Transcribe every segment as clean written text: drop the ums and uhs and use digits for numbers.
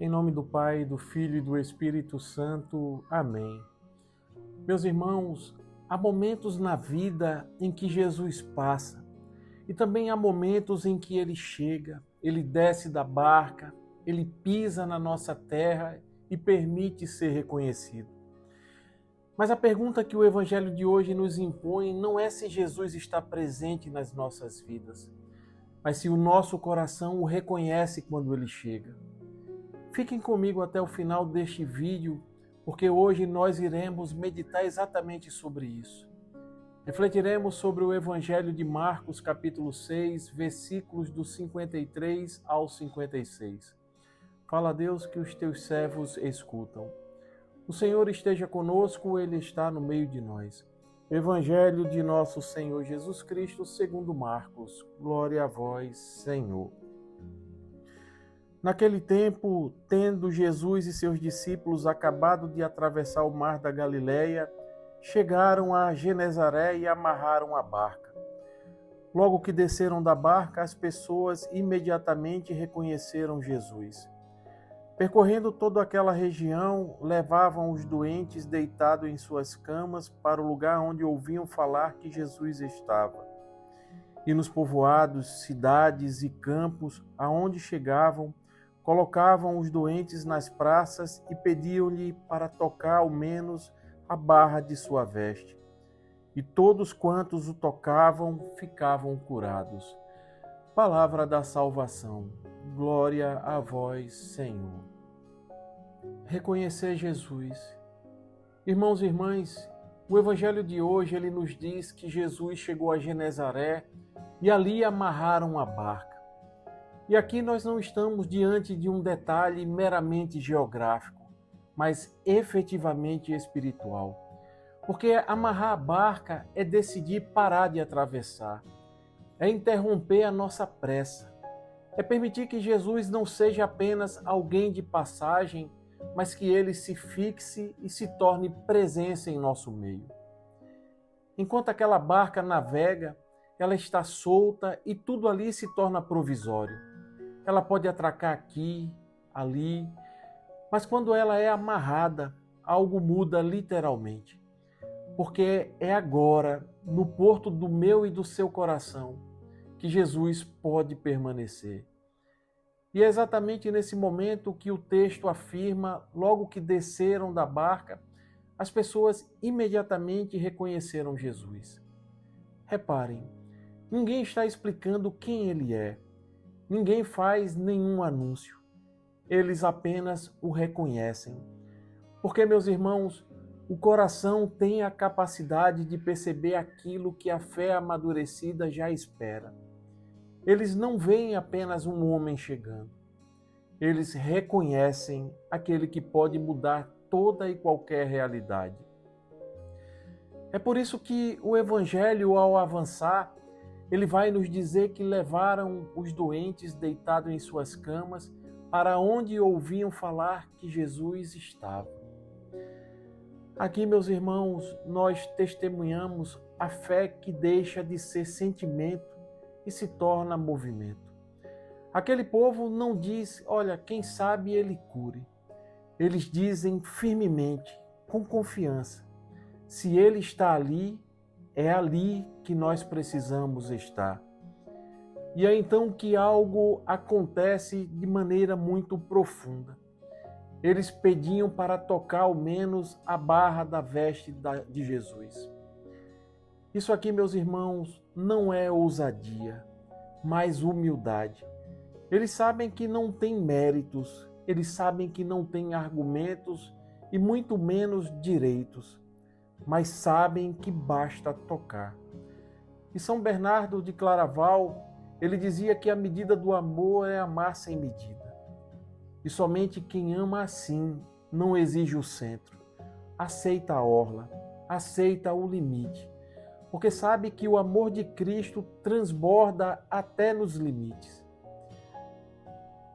Em nome do Pai, do Filho e do Espírito Santo. Amém. Meus irmãos, há momentos na vida em que Jesus passa e também há momentos em que ele chega, ele desce da barca, ele pisa na nossa terra e permite ser reconhecido. Mas a pergunta que o Evangelho de hoje nos impõe não é se Jesus está presente nas nossas vidas, mas se o nosso coração o reconhece quando ele chega. Fiquem comigo até o final deste vídeo, porque hoje nós iremos meditar exatamente sobre isso. Refletiremos sobre o Evangelho de Marcos, capítulo 6, versículos do 53 ao 56. Fala a Deus que os teus servos escutam. O Senhor esteja conosco, Ele está no meio de nós. Evangelho de nosso Senhor Jesus Cristo, segundo Marcos. Glória a vós, Senhor. Naquele tempo, tendo Jesus e seus discípulos acabado de atravessar o mar da Galileia, chegaram a Genezaré e amarraram a barca. Logo que desceram da barca, as pessoas imediatamente reconheceram Jesus. Percorrendo toda aquela região, levavam os doentes deitados em suas camas para o lugar onde ouviam falar que Jesus estava. E nos povoados, cidades e campos, aonde chegavam, colocavam os doentes nas praças e pediam-lhe para tocar ao menos a barra de sua veste. E todos quantos o tocavam ficavam curados. Palavra da salvação. Glória a vós, Senhor. Reconhecer Jesus. Irmãos e irmãs, o Evangelho de hoje ele nos diz que Jesus chegou a Genezaré e ali amarraram a barca. E aqui nós não estamos diante de um detalhe meramente geográfico, mas efetivamente espiritual. Porque amarrar a barca é decidir parar de atravessar, é interromper a nossa pressa, é permitir que Jesus não seja apenas alguém de passagem, mas que ele se fixe e se torne presença em nosso meio. Enquanto aquela barca navega, ela está solta e tudo ali se torna provisório. Ela pode atracar aqui, ali, mas quando ela é amarrada, algo muda literalmente. Porque é agora, no porto do meu e do seu coração, que Jesus pode permanecer. E é exatamente nesse momento que o texto afirma, logo que desceram da barca, as pessoas imediatamente reconheceram Jesus. Reparem, ninguém está explicando quem ele é. Ninguém faz nenhum anúncio. Eles apenas o reconhecem. Porque, meus irmãos, o coração tem a capacidade de perceber aquilo que a fé amadurecida já espera. Eles não veem apenas um homem chegando. Eles reconhecem aquele que pode mudar toda e qualquer realidade. É por isso que o Evangelho, ao avançar, ele vai nos dizer que levaram os doentes deitados em suas camas para onde ouviam falar que Jesus estava. Aqui, meus irmãos, nós testemunhamos a fé que deixa de ser sentimento e se torna movimento. Aquele povo não diz, olha, quem sabe ele cure. Eles dizem firmemente, com confiança, se ele está ali, é ali que nós precisamos estar. E é então que algo acontece de maneira muito profunda. Eles pediam para tocar ao menos a barra da veste de Jesus. Isso aqui, meus irmãos, não é ousadia, mas humildade. Eles sabem que não tem méritos, eles sabem que não tem argumentos e muito menos direitos, mas sabem que basta tocar. E São Bernardo de Claraval, ele dizia que a medida do amor é amar sem medida. E somente quem ama assim não exige o centro, aceita a orla, aceita o limite, porque sabe que o amor de Cristo transborda até nos limites.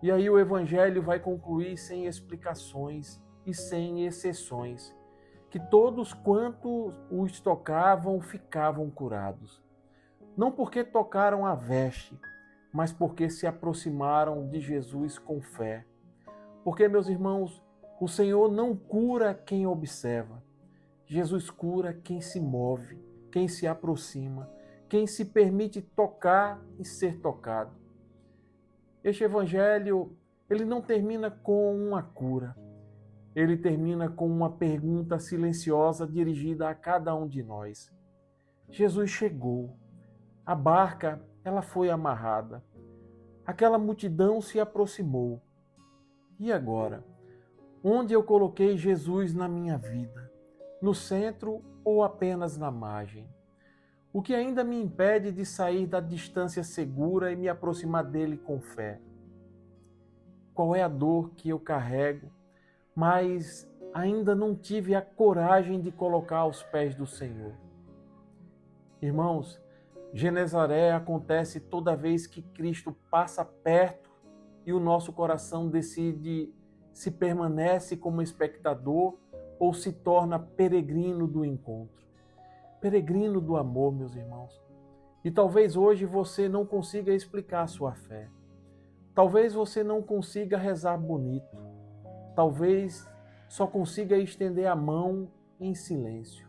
E aí o Evangelho vai concluir sem explicações e sem exceções, que todos quantos os tocavam ficavam curados. Não porque tocaram a veste, mas porque se aproximaram de Jesus com fé, Porque, meus irmãos, o Senhor não cura quem observa. Jesus cura quem se move, quem se aproxima, quem se permite tocar e ser tocado. Este evangelho, ele não termina com uma cura. Ele termina com uma pergunta silenciosa dirigida a cada um de nós. Jesus chegou. A barca, ela foi amarrada. Aquela multidão se aproximou. E agora? Onde eu coloquei Jesus na minha vida? No centro ou apenas na margem? O que ainda me impede de sair da distância segura e me aproximar dele com fé? Qual é a dor que eu carrego, mas ainda não tive a coragem de colocar aos pés do Senhor? Irmãos, Genezaré acontece toda vez que Cristo passa perto e o nosso coração decide se permanece como espectador ou se torna peregrino do encontro. Peregrino do amor, meus irmãos. E talvez hoje você não consiga explicar a sua fé. Talvez você não consiga rezar bonito. Talvez só consiga estender a mão em silêncio.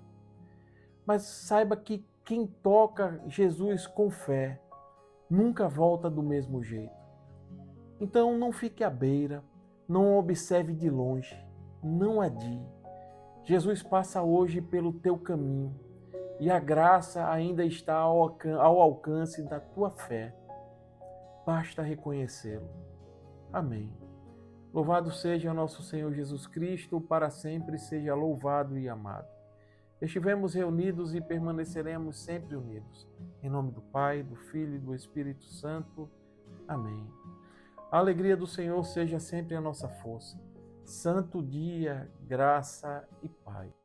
Mas saiba que quem toca Jesus com fé nunca volta do mesmo jeito. Então não fique à beira, não observe de longe, não adie. Jesus passa hoje pelo teu caminho e a graça ainda está ao alcance da tua fé. Basta reconhecê-lo. Amém. Louvado seja nosso Senhor Jesus Cristo, para sempre seja louvado e amado. Estivemos reunidos e permaneceremos sempre unidos. Em nome do Pai, do Filho e do Espírito Santo. Amém. A alegria do Senhor seja sempre a nossa força. Santo dia, graça e paz.